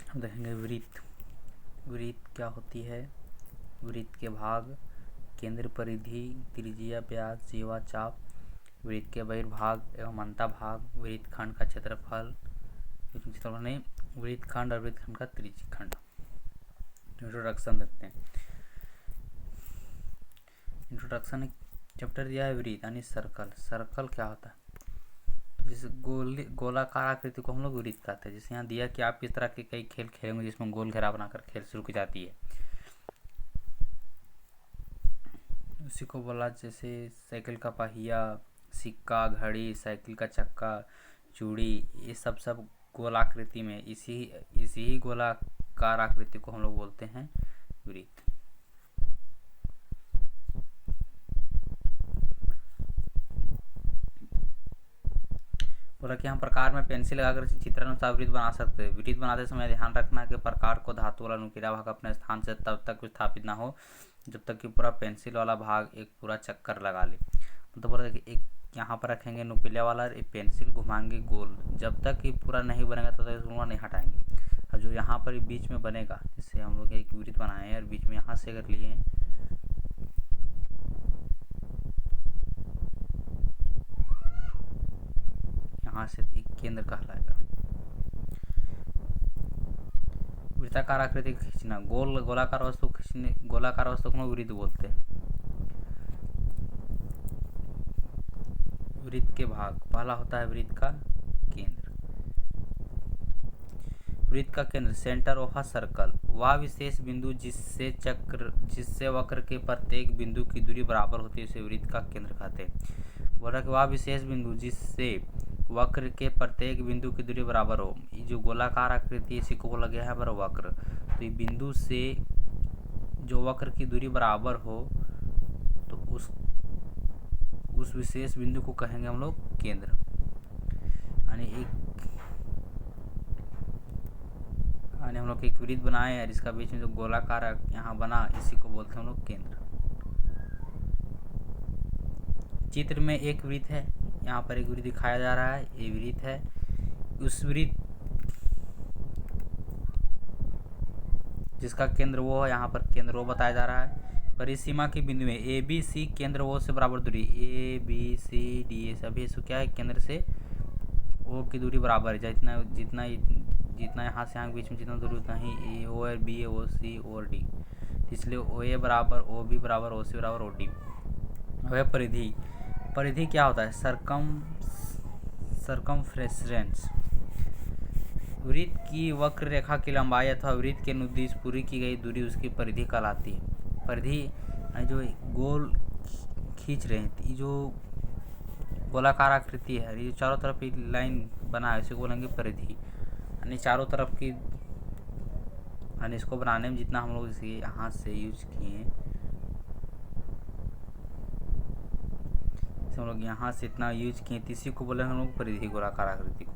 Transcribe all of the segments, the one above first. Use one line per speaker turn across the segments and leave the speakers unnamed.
हम देखेंगे वृत्त। वृत्त क्या होती है? वृत्त के भाग: केंद्र, परिधि, त्रिज्या, व्यास, जीवा, चाप। वृत्त के बहिर्भाग एवं अंतःभाग: वृत्तखंड का क्षेत्रफल नहीं, वृत्तखंड और वृत्तखंड का त्रिज्यखंड। इंट्रोडक्शन देखते हैं। इंट्रोडक्शन चैप्टर दिया है वृत्त यानी सर्कल। सर्कल क्या होता है? जिस गोलाकार आकृति को हम लोग वृत्त कहते हैं। जैसे यहाँ दिया कि आप इस तरह के कई खेल खेलेंगे जिसमें गोल घेरा बनाकर खेल शुरू की जाती है। उसी को बोला जैसे साइकिल का पहिया, सिक्का, घड़ी, साइकिल का चक्का, चूड़ी, ये सब गोलाकृति में इसी ही गोलाकार आकृति को हम लोग बोलते हैं वृत्त। बोला कि हम प्रकार में पेंसिल लगाकर चित्रानुसार वृत्त बना सकते हैं। वृत्त बनाते समय ध्यान रखना कि प्रकार को धातु वाला नुकीला भाग अपने स्थान से तब तक स्थापित ना हो जब तक कि पूरा पेंसिल वाला भाग एक पूरा चक्कर लगा ले। मतलब बोला कि एक यहाँ पर रखेंगे नुकीला वाला, एक पेंसिल घुमाएंगे गोल, जब तक कि पूरा नहीं बनेगा तब तक इसको नहीं हटाएंगे। और जो यहाँ पर बीच में बनेगा, जैसे हम लोग एक वृत्त बनाए हैं और बीच में यहाँ से अगर लिए यहाँ से एक केंद्र कहलाएगा। वृत्ताकार आकृति खींचना, गोलाकार वस्तु खींचने, गोलाकार वस्तु को वृत्त बोलते हैं। वृत्त के भाग: पहला होता है वृत्त का केंद्र। वृत्त का केंद्र सेंटर ऑफ अ सर्कल, वह विशेष बिंदु जिससे वक्र के प्रत्येक बिंदु की दूरी बराबर होती है उसे वृत्त का केंद्र कहते हैं। बोला कि वह विशेष बिंदु जिससे वक्र के प्रत्येक बिंदु की दूरी बराबर हो। ये जो गोलाकार आकृति है इसी को बोला गया है पर वक्र। तो ये बिंदु से जो वक्र की दूरी बराबर हो तो उस विशेष बिंदु को कहेंगे हम लोग केंद्र। यानी हम लोग एक वृत्त बनाए और इसका बीच में जो गोलाकार यहाँ बना इसी को बोलते हैं हम लोग केंद्र। चित्र में एक वृत्त है, यहाँ पर एक वृत्त दिखाया जा रहा है, ये वृत्त है। उस वृत्त जिसका केंद्र वो है, यहाँ पर केंद्र वो बताया जा रहा है। परिसीमा की बिंदु में ए बी सी केंद्र ओ से बराबर दूरी, ए बी सी डी ये सभी इसको क्या है, केंद्र से ओ की दूरी बराबर है। जितना यहाँ से यहाँ के बीच में जितना दूरी उतना ही ए ओ और बी ओ सी और डी, इसलिए ओ ए बराबर ओ बी बराबर ओ सी बराबर ओ डी। वह परिधि। परिधि क्या होता है? सरकमफ्रेंस। वृत्त की वक्र रेखा की लंबाई अथवा वृत्त के अनुदिश पूरी की गई दूरी उसकी परिधि कहलाती है। परिधि जो गोल खींच रहे हैं, ये जो गोलाकार आकृति है, ये चारों तरफ एक लाइन बना है, इसे बोलेंगे परिधि। यानी चारों तरफ की, यानी इसको बनाने में जितना हम लोग इसे हाथ से यूज किए, हम लोग यहाँ से इतना यूज किए, इसी को बोले हम लोग परिधि, गोलाकार आकृति को।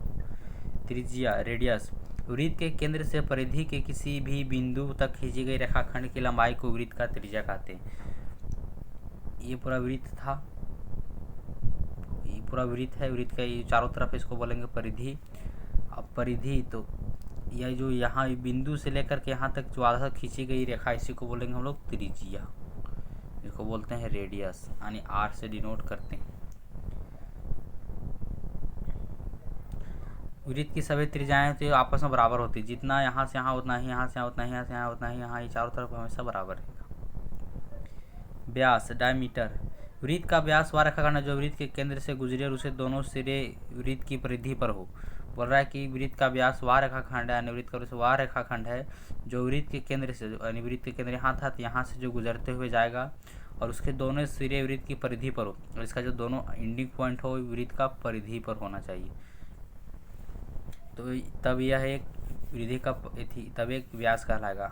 त्रिज्या, रेडियस। वृत्त के केंद्र से परिधि के किसी भी बिंदु तक खींची गई रेखाखंड की लंबाई को वृत्त का त्रिज्या कहते हैं। ये पूरा वृत्त था, ये पूरा वृत्त है, वृत्त का ये चारों तरफ इसको बोलेंगे परिधि। अब परिधि तो यह जो यहाँ बिंदु से लेकर के यहाँ तक जो आधा खींची गई रेखा इसी को बोलेंगे हम लोग त्रिज्या, इसको बोलते हैं रेडियस, यानी आर से डिनोट करते हैं। वृत्त की सभी त्रिज्याएं तो आपस में बराबर होती है, जितना यहाँ से यहाँ उतना ही, यहाँ से यहाँ उतना ही, यहाँ से यहाँ उतना ही, यहाँ ये चारों तरफ हमेशा बराबर रहेगा। व्यास, डायमीटर। वृत्त का व्यास वह रेखाखंड है जो वृत्त के केंद्र से गुजरे और उसे दोनों सिरे वृत्त की परिधि पर हो। बोल रहा है कि वृत्त का व्यास वह रेखाखंड है, यानी वृत्त का व्यास वह रेखाखंड है जो वृत्त के केंद्र से, यानी वृत्त के केंद्र यहाँ था तो यहाँ से जो गुजरते हुए जाएगा और उसके दोनों सिरे वृत्त की परिधि पर हो, और इसका जो दोनों एंडिंग पॉइंट हो वृत्त का परिधि पर होना चाहिए। तो तब यह एक वृद्धि का तब एक व्यास कहलाएगा।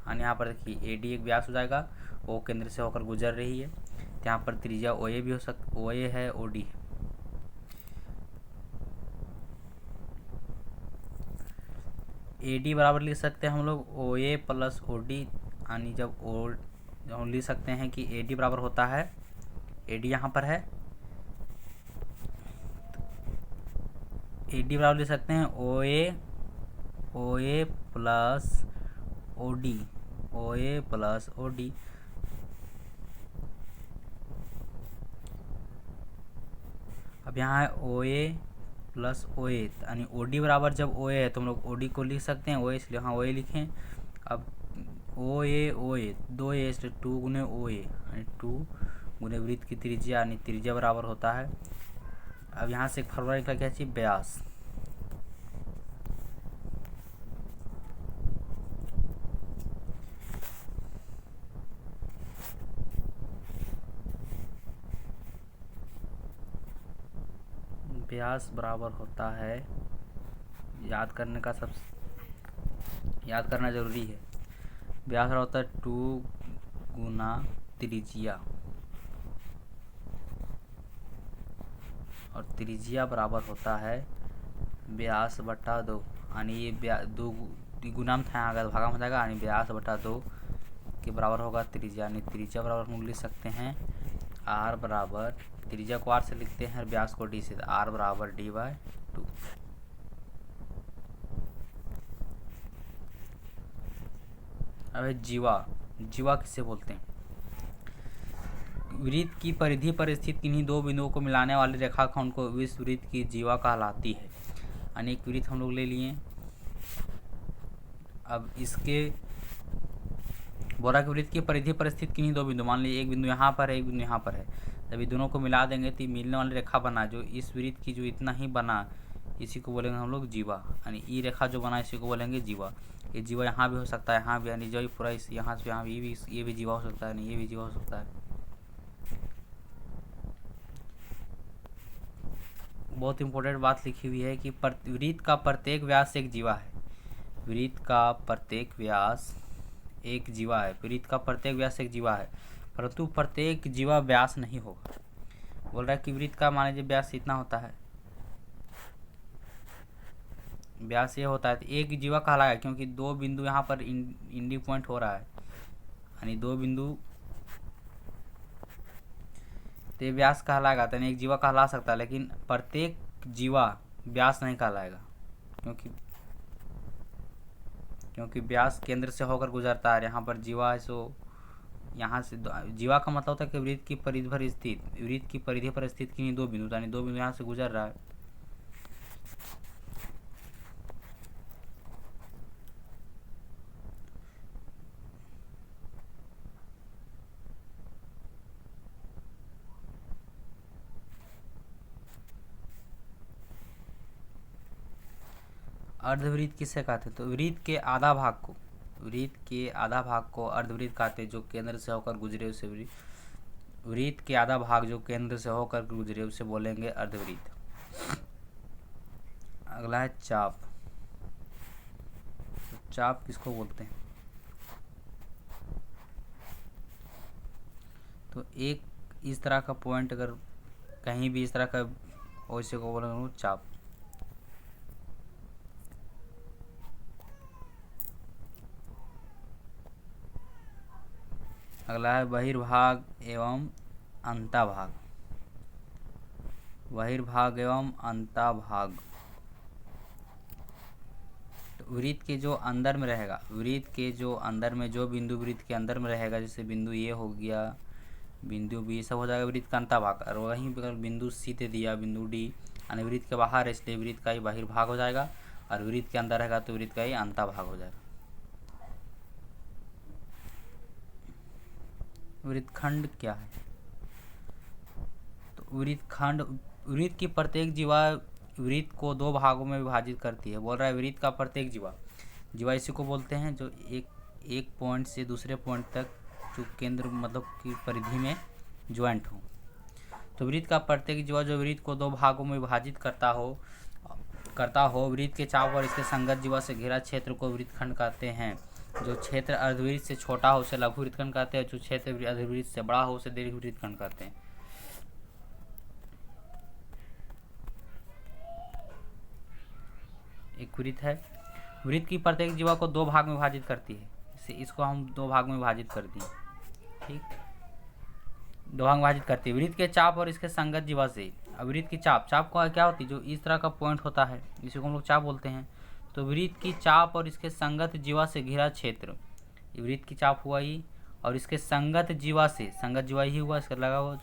और यहाँ पर देखिए ए डी एक व्यास हो जाएगा, ओ केंद्र से होकर गुजर रही है, यहाँ पर त्रिज्या ओ ए भी हो सकता, ओ ए है, ओ डी है। ए डी बराबर लिख सकते हैं हम लोग ओ ए प्लस ओ डी, यानी जब हम लिख सकते हैं कि ए डी बराबर होता है, ए डी यहाँ पर है, ए डी बराबर लिख सकते हैं ओ ओ ए प्लस ओ डी, ओ ए प्लस ओ डी। अब यहाँ है ओ ए प्लस ओ ए, यानी ओ डी बराबर जब ओ ए है तो हम लोग ओ डी को लिख सकते हैं ओ ए, इसलिए हाँ ओ ए लिखें। अब ओ ए दो ए इसलिए 2 गुने ओ ए, यानी 2 गुने वृत्त की त्रिज्या, यानी त्रिज्या बराबर होता है। अब यहाँ से एक फॉर्मूला निकला क्या चाहिए, व्यास। व्यास बराबर होता है, याद करना ज़रूरी है। व्यास बराबर होता है 2 गुना त्रिज्या, और त्रिज्या बराबर होता है व्यास बटा 2, यानी ये 2 गुना में था, अगर भागा हो जाएगा, यानी व्यास बटा 2 के बराबर होगा त्रिज्या, यानी त्रिज्या बराबर हम लिख सकते हैं आर बराबर, त्रिज्या को आर से लिखते हैं, व्यास को डी से, आर बराबर d/2। अब जीवा किससे बोलते हैं, वृत्त की परिधि पर स्थित किन्हीं दो बिंदुओं को मिलाने वाली रेखाखंड को इस वृत्त की जीवा कहलाती है। अनेक वृत्त हम लोग ले लिए। अब इसके बोरा के वृत्त की परिधि पर स्थित किन्हीं दो बिंदु, मान लीजिए एक बिंदु यहाँ पर है, एक बिंदु यहाँ पर है, जब ये दोनों को मिला देंगे तो मिलने वाली रेखा बना, जो इस वृत्त की जो इतना ही बना, इसी को बोलेंगे हम लोग जीवा, यानी ई रेखा जो बना इसी को बोलेंगे जीवा। ये जीवा यहाँ भी हो सकता है, यहाँ भी, यानी जो पूरा इस यहाँ से यहाँ भी, ये भी जीवा हो सकता है, नहीं ये भी जीवा हो सकता है। बहुत इंपॉर्टेंट बात लिखी हुई है कि वृत्त का प्रत्येक व्यास एक जीवा है, वृत्त का प्रत्येक व्यास एक जीवा है, वृत्त का प्रत्येक व्यास एक जीवा है, परंतु प्रत्येक जीवा व्यास नहीं होगा। बोल रहा है कि वृत्त का मान लीजिए व्यास इतना होता है, व्यास ये होता है, तो एक जीवा कहलाएगा, क्योंकि दो बिंदु यहाँ पर इंडी पॉइंट हो रहा है, यानी दो बिंदु, तो व्यास कहलाएगा, तो एक जीवा कहला सकता है, लेकिन प्रत्येक जीवा व्यास नहीं कहलाएगा, क्योंकि व्यास केंद्र से होकर गुजरता है। यहाँ पर जीवा है, सो यहाँ से जीवा का मतलब होता है कि वृत्त की परिधि पर स्थित किन्हीं दो बिंदु, यानी दो बिंदु यहाँ से गुजर रहा है। अर्धवृत्त किससे कहते हैं, तो वृत्त के आधा भाग को अर्धवृत्त कहते हैं, जो केंद्र से होकर गुजरे उसे वृत्त के आधा भाग जो केंद्र से होकर गुजरे उसे बोलेंगे अर्धवृत्त। अगला है चाप। तो चाप किसको बोलते हैं, तो एक इस तरह का पॉइंट अगर कहीं भी इस तरह का, वैसे को बोलेंगे चाप। अगला है बहिर्भाग एवं अंतःभाग। बहिर्भाग एवं अंतःभाग, तो वृत्त के जो अंदर में रहेगा, वृत्त के जो अंदर में जो बिंदु वृत्त के अंदर में रहेगा, जैसे बिंदु ए हो गया, बिंदु बी, सब हो जाएगा वृत्त का अंतःभाग। और वहीं पर बिंदु सी ते दिया, बिंदु डी, यानी वृत्त के बाहर है, इसलिए वृत्त का ही बहिर्भाग हो जाएगा, और वृत्त के अंदर रहेगा तो वृत्त का ही अंतःभाग हो जाएगा। वृत्तखंड क्या है, तो वृत्त की प्रत्येक जीवा वृत्त को दो भागों में विभाजित करती है। बोल रहा है वृत्त का प्रत्येक जीवा इसी को बोलते हैं जो एक पॉइंट से दूसरे पॉइंट तक जो केंद्र मतलब की परिधि में ज्वाइंट हो। तो वृत्त का प्रत्येक जीवा जो वृत्त को दो भागों में विभाजित करता हो, वृत्त के चाप और इसके संगत जीवा से घिरा क्षेत्र को वृत्तखंड कहते हैं। जो क्षेत्र अर्धवृत्त से छोटा हो उसे लघु वृत्तखंड कहते हैं, जो क्षेत्र अर्धवृत्त से बड़ा हो उसे दीर्घ वृत्तखंड कहते हैं। एक वृत्त है, वृत्त की प्रत्येक जीवा को दो भाग में विभाजित करती है, इसको हम दो भाग में विभाजित कर दिए, ठीक, दो भाग में विभाजित करती है वृत्त के चाप और इसके संगत जीवा से। अब वृत्त की चाप को क्या होती है, जो इस तरह का पॉइंट होता है, इसी को हम लोग चाप बोलते हैं। तो वृत्त की चाप और इसके संगत जीवा से घिरा क्षेत्र, वृत्त की चाप हुआ ये और इसके संगत जीवा से, संगत जीवा ही हुआ, इसका लगा हुआ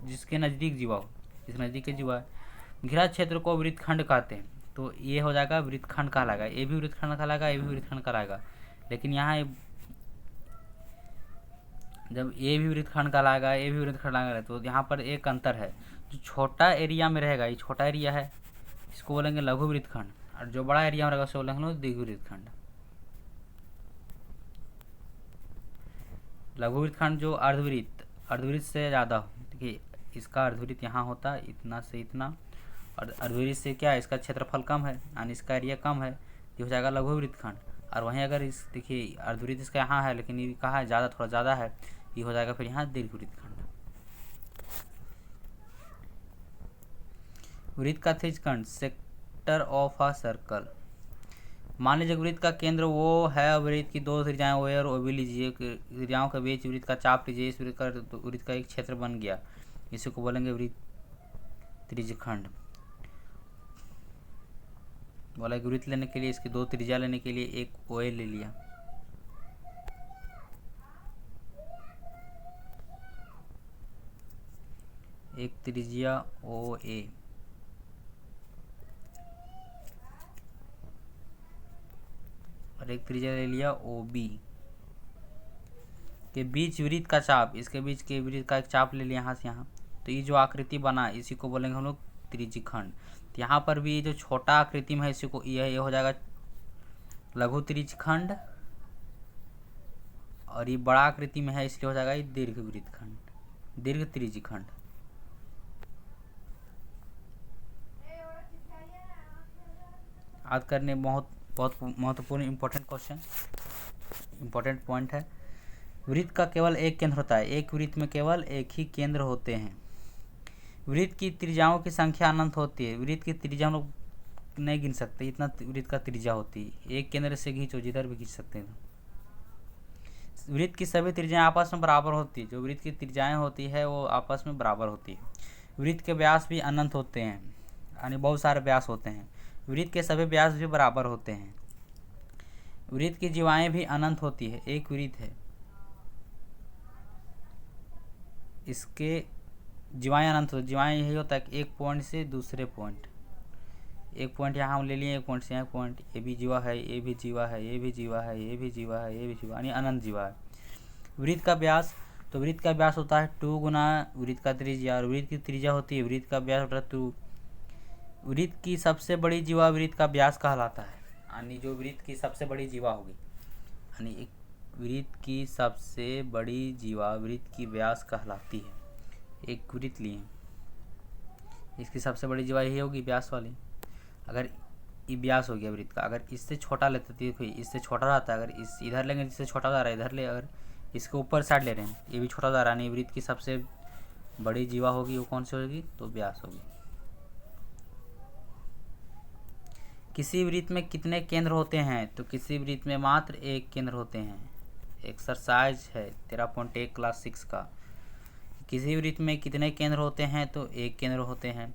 जिसके नज़दीक जीवा हो, जिस नज़दीक के जीवा है, घिरा क्षेत्र को वृत्तखंड कहते हैं। तो ये हो जाएगा वृत्तखंड कहलाएगा, ये भी वृत्तखंड कहलाएगा, ये भी वृत्तखंड कहलाएगा। लेकिन यहाँ जब ये भी वृत्तखंड कहलाएगा, ये भी वृत्तखंड कहलाएगा, तो यहाँ पर एक अंतर है, जो छोटा एरिया में रहेगा, ये छोटा एरिया है, इसको बोलेंगे लघु वृत्तखंड, और जो बड़ा एरिया में रहेगा उसको बोलेंगे दीर्घ वृत्तखंड। लघु वृत्तखंड जो अर्धवृत्त से ज़्यादा हो, देखिए इसका अर्धवृत्त यहाँ होता है इतना से इतना, और अर्धवृत्त से क्या है, इसका क्षेत्रफल कम है यानी इसका एरिया कम है, ये हो जाएगा लघु वृत्तखंड। और वहीं अगर इस देखिए अर्धवृत्त इसका यहाँ है लेकिन ये कहाँ है, ज़्यादा, थोड़ा ज़्यादा है, ये हो जाएगा फिर यहाँ दीर्घ वृत्तखंड। वृत्त का त्रिज्यखंड, सेक्टर ऑफ अ सर्कल। मान लीजिए वृत्त का केंद्र वो है, वृत्त की दो त्रिज्याएं ओ और ओ बी लीजिए, त्रिज्याओं के बीच वृत्त का चाप लीजिए, इस वृत्त का एक क्षेत्र बन गया, इसी को बोलेंगे वृत्त त्रिज्यखंड। बोला एक वृत्त लेने के लिए इसकी दो त्रिज्या लेने के लिए एक ओ ए ले लिया, एक त्रिज्या ओ ए और एक त्रिज्या ले लिया ओ बी, के बीच वृत्त का चाप, इसके बीच के वृत्त का एक चाप ले लिया यहाँ से यहाँ, तो ये जो आकृति बना इसी को बोलेंगे हम लोग त्रिज्यखंड। तो यहाँ पर भी जो छोटा आकृति में है इसी को ये हो जाएगा लघु त्रिज्यखंड, और ये बड़ा आकृति में है इसलिए हो जाएगा ये दीर्घ वृत्तखंड, दीर्घ त्रिज्यखंड। याद करने बहुत महत्वपूर्ण इंपॉर्टेंट क्वेश्चन, इंपॉर्टेंट पॉइंट है। वृत्त का केवल एक केंद्र होता है, एक वृत्त में केवल एक ही केंद्र होते हैं। वृत्त की त्रिज्याओं की संख्या अनंत होती है, वृत्त की त्रिज्या हम लोग नहीं गिन सकते, इतना वृत्त का त्रिज्या होती है, एक केंद्र से खींचो जिधर भी खींच सकते हैं। वृत्त की सभी त्रिज्याएं आपस में बराबर होती है, जो वृत्त की त्रिज्याएं होती है वो आपस में बराबर होती है। वृत्त के व्यास भी अनंत होते हैं, यानी बहुत सारे व्यास होते हैं, वृत्त के सभी व्यास भी बराबर होते हैं। वृत्त की जीवाएं भी अनंत होती है, एक वृत्त है इसके जीवाएं अनंत होती, जीवाएं यही होता है कि एक पॉइंट से दूसरे पॉइंट, एक पॉइंट यहाँ हम ले लिए, एक पॉइंट से यहाँ पॉइंट, ये भी जीवा है, ये भी जीवा है, ये भी जीवा है, ये भी जीवा है, ये भी जीवा, यानी अनंत जीवा है। वृत्त का व्यास, तो वृत्त का व्यास होता है 2 गुना वृत्त का त्रिज्या, और वृत्त की त्रिज्या होती है, वृत्त का व्यास होता है 2। वृत्त की सबसे बड़ी जीवा वृत्त का व्यास कहलाता है, यानी जो वृत्त की सबसे बड़ी जीवा होगी, यानी एक वृत्त की सबसे बड़ी जीवा वृत्त की व्यास कहलाती है। एक वृत्त लिए, इसकी सबसे बड़ी जीवा यही होगी व्यास वाली। अगर ये व्यास हो गया वृत्त का, अगर इससे छोटा लेते देखिए इससे छोटा रहता है, अगर इस इधर लेंगे जिससे छोटा जा रहा है इधर ले, अगर इसके ऊपर साइड ले रहे हैं ये भी छोटा जा रहा है, यानी वृत्त की सबसे बड़ी जीवा होगी वो कौन सी होगी, तो व्यास होगी। किसी वृत्त में कितने केंद्र होते हैं, तो किसी वृत्त में मात्र एक केंद्र होते हैं। एक्सरसाइज है 13.1 क्लास 6 का। किसी वृत्त में कितने केंद्र होते हैं, तो एक केंद्र होते हैं।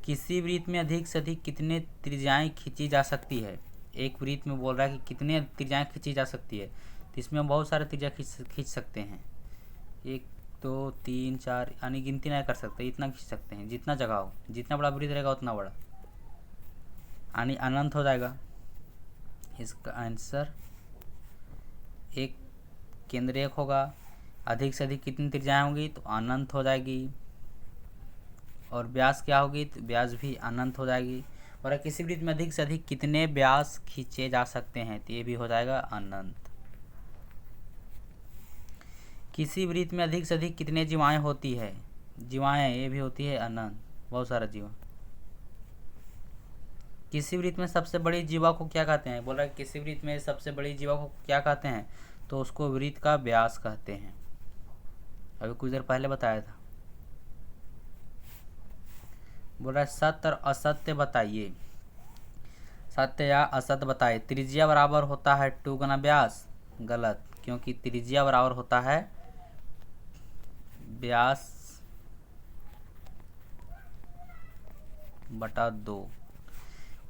किसी वृत्त में अधिक से अधिक कितने त्रिज्याएं खींची जा सकती है, एक वृत्त में बोल रहा है कि कितने त्रिज्याएं खींची जा सकती है, तो इसमें हम बहुत सारे त्रिज्या खींच सकते हैं, 1 2 3 4, यानी गिनती नहीं कर सकते, इतना खींच सकते हैं, जितना जगह हो, जितना बड़ा वृत्त रहेगा उतना बड़ा, यानी अनंत हो जाएगा। इसका आंसर एक केंद्र एक होगा, अधिक से अधिक कितनी त्रिज्याएं होंगी, तो अनंत हो जाएगी, और व्यास क्या होगी, तो व्यास भी अनंत हो जाएगी। और किसी वृत्त में अधिक से अधिक कितने व्यास खींचे जा सकते हैं, तो ये भी हो जाएगा अनंत। किसी वृत्त में अधिक से अधिक कितने जीवाएं होती है, जीवाएं ये भी होती है अनंत, बहुत सारा जीवा। किसी वृत्त में सबसे बड़ी जीवा को क्या कहते हैं, बोल रहा है किसी वृत्त में सबसे बड़ी जीवा को क्या कहते हैं, तो उसको वृत्त का व्यास कहते हैं, अभी कुछ देर पहले बताया था। बोल रहा है सत्य और असत्य बताइए, सत्य या असत्य बताइए। त्रिज्या बराबर होता है 2 गुना व्यास, गलत, क्योंकि त्रिज्या बराबर होता है व्यास बटा 2।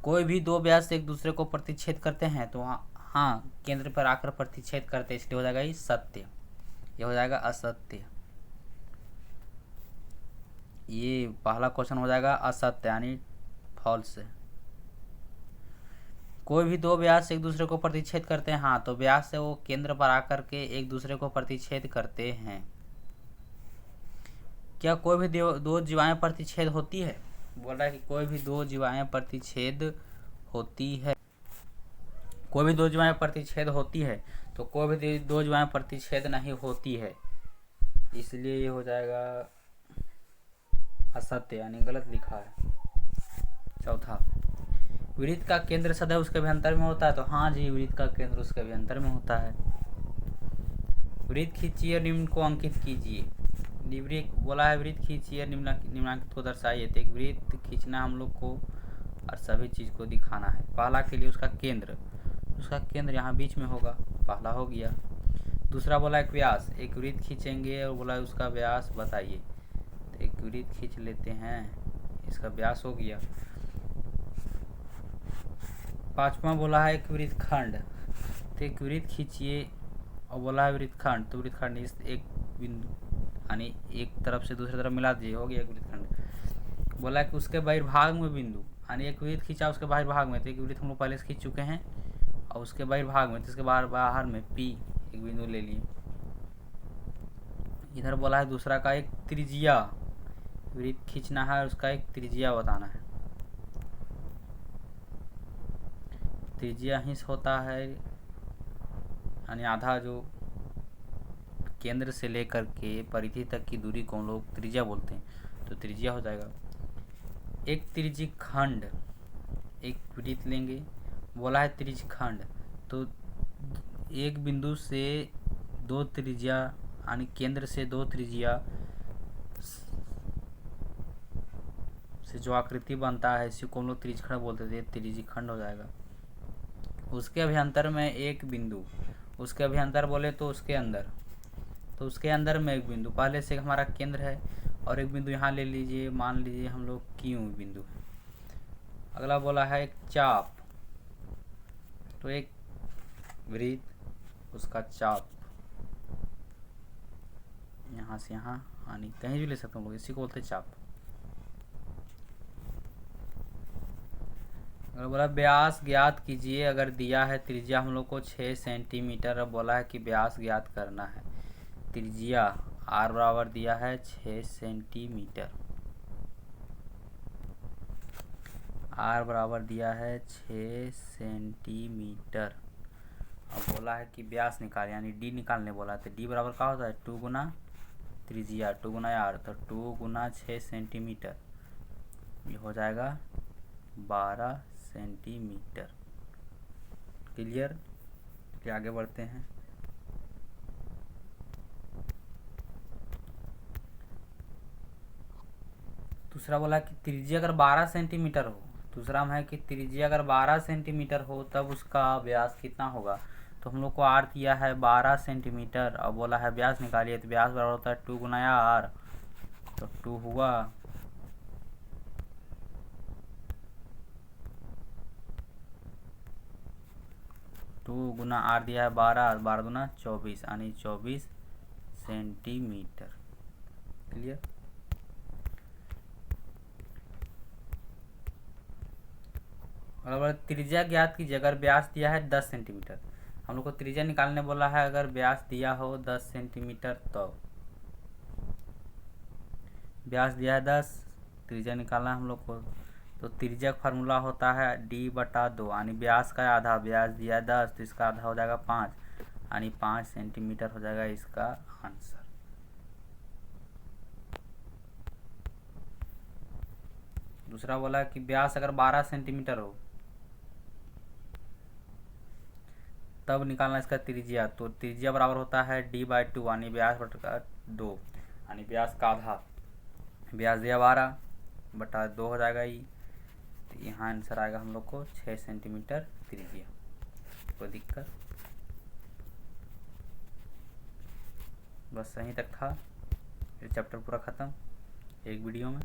कोई भी दो व्यास एक दूसरे को प्रतिच्छेद करते हैं तो हाँ केंद्र पर आकर प्रतिच्छेद करते, इसलिए हो जाएगा ये सत्य, ये हो जाएगा असत्य। ये पहला क्वेश्चन हो जाएगा असत्य यानी फॉल्स। कोई भी दो व्यास एक दूसरे को प्रतिच्छेद करते हैं, हाँ तो व्यास से वो केंद्र पर आकर के एक दूसरे को प्रतिच्छेद करते हैं। क्या कोई भी दो जीवाएं प्रतिच्छेद होती है? बोल रहा है कि कोई भी दो जीवाएं प्रतिच्छेद होती है, कोई भी दो जीवाएं प्रतिच्छेद होती है, तो कोई भी दो जीवाएं प्रतिच्छेद नहीं होती है, इसलिए ये हो जाएगा असत्य यानी गलत लिखा है। चौथा, वृत्त का केंद्र सदैव उसके अभ्यंतर में होता है, तो हाँ जी वृत्त का केंद्र उसके अभ्यंतर में होता है। वृत्त खींचिए और निम्न को अंकित कीजिए। बोला है वृत्त खींचिए निम्नांकित को दर्शाइए, तो एक वृत्त खींचना हम लोग को और सभी चीज को दिखाना है। पहला के लिए उसका केंद्र यहाँ बीच में होगा, पहला हो गया। दूसरा बोला एक व्यास, एक वृत्त खींचेंगे और बोला उसका व्यास बताइए, तो एक वृत्त खींच लेते हैं, इसका व्यास हो गया। पांचवा बोला है एक वृत्तखंड, तो एक वृत्त खींचिए और बोला है वृत्तखंड, तो वृत्तखंड इस एक बिंदु यानी एक तरफ से दूसरी तरफ मिला दीजिए, हो गया एक वृत्तखंड। बोला कि उसके बहिर्भाग में बिंदु, यानी एक वृत्त खींचा उसके बहिर्भाग में, तो एक वृत्त हम लोग पहले से खींच चुके हैं, और उसके बहिर्भाग में, तो इसके बाहर में P एक बिंदु ले लिए। इधर बोला है दूसरा का एक त्रिज्या, वृत्त खींचना है और उसका एक त्रिज्या बताना है। त्रिज्या हिंस होता है यानी आधा, जो केंद्र से लेकर के परिधि तक की दूरी को हम लोग त्रिज्या बोलते हैं, तो त्रिज्या हो जाएगा। एक त्रिज्यखंड, एक वृत्त लेंगे, बोला है त्रिज्यखंड, तो एक बिंदु से दो त्रिज्या यानी केंद्र से दो त्रिज्या से जो आकृति बनता है इसी को हम लोग त्रिज्यखंड बोलते थे, त्रिज्यखंड हो जाएगा। उसके अभ्यंतर में एक बिंदु, उसके अभ्यंतर बोले तो उसके अंदर, तो उसके अंदर में एक बिंदु, पहले से हमारा केंद्र है और एक बिंदु यहाँ ले लीजिए, मान लीजिए हम लोग Q बिंदु है। अगला बोला है एक चाप, तो एक वृत्त उसका चाप यहाँ से यहाँ यानी कहीं भी ले सकते हम लोग, इसी को बोलते हैं चाप। अगर बोला व्यास ज्ञात कीजिए, अगर दिया है त्रिज्या हम लोग को 6 सेंटीमीटर, अब बोला है कि व्यास ज्ञात करना है। त्रिज्या R बराबर दिया है 6 सेंटीमीटर, R बराबर दिया है 6 सेंटीमीटर। अब बोला है कि व्यास निकाल यानी D निकालने बोला है, तो D बराबर क्या होता है 2 गुना त्रिज्या 2 गुना R, तो 2 गुना 6 सेंटीमीटर, ये हो जाएगा 12 सेंटीमीटर। क्लियर? आगे बढ़ते हैं। दूसरा बोला कि त्रिज्या अगर 12 सेंटीमीटर हो, दूसरा में है कि त्रिज्या अगर 12 सेंटीमीटर हो तब उसका व्यास कितना होगा, तो हम लोग को R दिया है 12 सेंटीमीटर, और बोला है व्यास निकालिए, तो व्यास बराबर होता है 2 गुना R, तो 2 हुआ, टू गुना R दिया है 12, 12 गुना 24 यानी 24 सेंटीमीटर। क्लियर? और त्रिज्या ज्ञात कीजिए, अगर व्यास दिया है 10 सेंटीमीटर, हम लोग को त्रिज्या निकालने बोला है, अगर व्यास दिया हो 10 सेंटीमीटर, तो व्यास दिया है 10, त्रिज्या निकालना है हम लोग को, तो त्रिज्या का फार्मूला होता है D/2 यानी व्यास का आधा, व्यास दिया है 10 तो इसका आधा हो जाएगा 5 यानी 5 सेंटीमीटर हो जाएगा इसका आंसर। दूसरा बोला कि व्यास अगर 12 सेंटीमीटर हो तब निकालना इसका त्रिज्या, तो त्रिज्या बराबर होता है D/2 यानी व्यास बटा 2 यानी व्यास का आधा, व्यास दिया 12/2 हो जाएगा ये, तो यहाँ आंसर आएगा हम लोग को 6 सेंटीमीटर त्रिज्या। कोई दिक्कत? बस सही तक था, ये चैप्टर पूरा ख़त्म एक वीडियो में।